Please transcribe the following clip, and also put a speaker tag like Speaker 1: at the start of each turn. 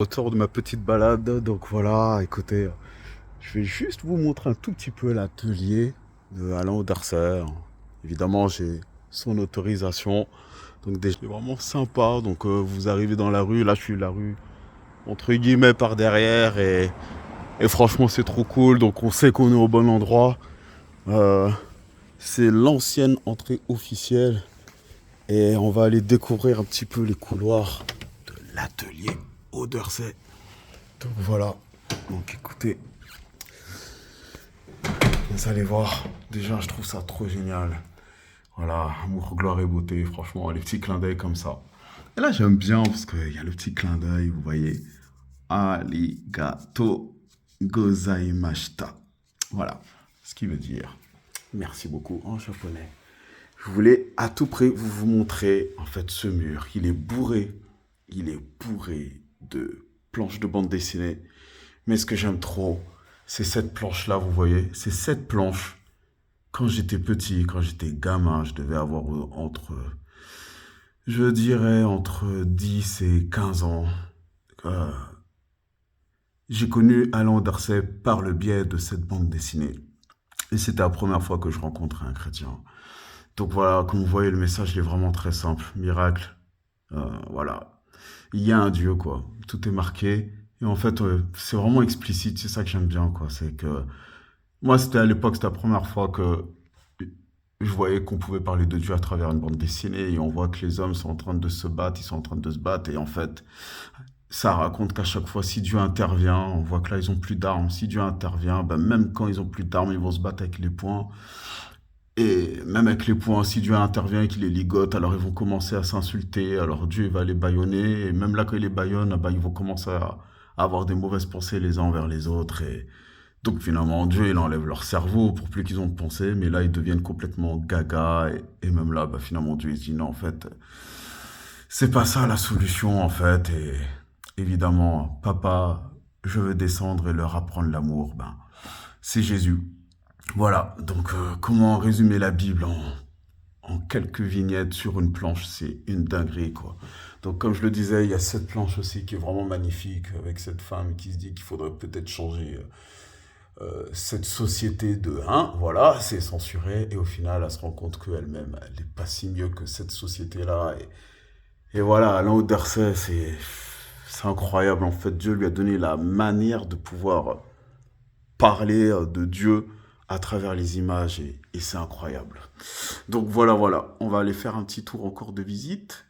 Speaker 1: Autour de ma petite balade, donc voilà, écoutez, je vais juste vous montrer un tout petit peu l'atelier de Alain Auderser. Évidemment, j'ai son autorisation, donc déjà, c'est vraiment sympa. Donc vous arrivez dans la rue, là je suis la rue entre guillemets par derrière et franchement c'est trop cool, donc on sait qu'on est au bon endroit. Euh, c'est l'ancienne entrée officielle et on va aller découvrir un petit peu les couloirs de l'atelier Auderset. Donc voilà, donc écoutez, vous allez voir, déjà je trouve ça trop génial. Voilà, amour, gloire et beauté, franchement, les petits clins d'œil comme ça. Et là j'aime bien parce qu'il y a le petit clin d'œil, vous voyez. Arigato gozaimashita. Voilà, ce qui veut dire merci beaucoup en japonais. Je voulais à tout prix vous montrer en fait ce mur. Il est bourré de planches de bande dessinée. Mais ce que j'aime trop, c'est cette planche-là, vous voyez. C'est cette planche. Quand j'étais petit, quand j'étais gamin, je devais avoir je dirais, entre 10 et 15 ans. Euh, j'ai connu Alain Darcet par le biais de cette bande dessinée. Et c'était la première fois que je rencontrais un chrétien. Donc voilà, comme vous voyez, le message il est vraiment très simple. Miracle, voilà. Il y a un Dieu, quoi. Tout est marqué. Et en fait, c'est vraiment explicite. C'est ça que j'aime bien, quoi. C'est que moi, c'était à l'époque, c'était la première fois que je voyais qu'on pouvait parler de Dieu à travers une bande dessinée. Et on voit que les hommes sont en train de se battre, ils sont en train de se battre. Et en fait, ça raconte qu'à chaque fois, si Dieu intervient, on voit que là, ils ont plus d'armes. Si Dieu intervient, ben, même quand ils ont plus d'armes, ils vont se battre avec les poings. Et même avec les poings, si Dieu intervient et qu'il les ligote, alors ils vont commencer à s'insulter, alors Dieu va les bâillonner, et même là quand il les bâillonne, ah bah, ils vont commencer à avoir des mauvaises pensées les uns envers les autres, et donc finalement Dieu il enlève leur cerveau pour plus qu'ils ont de pensées, mais là ils deviennent complètement gaga, et même là bah, finalement Dieu il dit non en fait, c'est pas ça la solution en fait, et évidemment, papa, je veux descendre et leur apprendre l'amour, ben c'est Jésus. Voilà, donc comment résumer la Bible en quelques vignettes sur une planche, c'est une dinguerie, quoi. Donc comme je le disais, il y a cette planche aussi qui est vraiment magnifique, avec cette femme qui se dit qu'il faudrait peut-être changer cette société de un, voilà, c'est censuré, et au final, elle se rend compte qu'elle-même, elle n'est pas si mieux que cette société-là. Et voilà, Alain Auderset, c'est incroyable, en fait, Dieu lui a donné la manière de pouvoir parler de Dieu à travers les images et c'est incroyable. Donc voilà, voilà, on va aller faire un petit tour encore de visite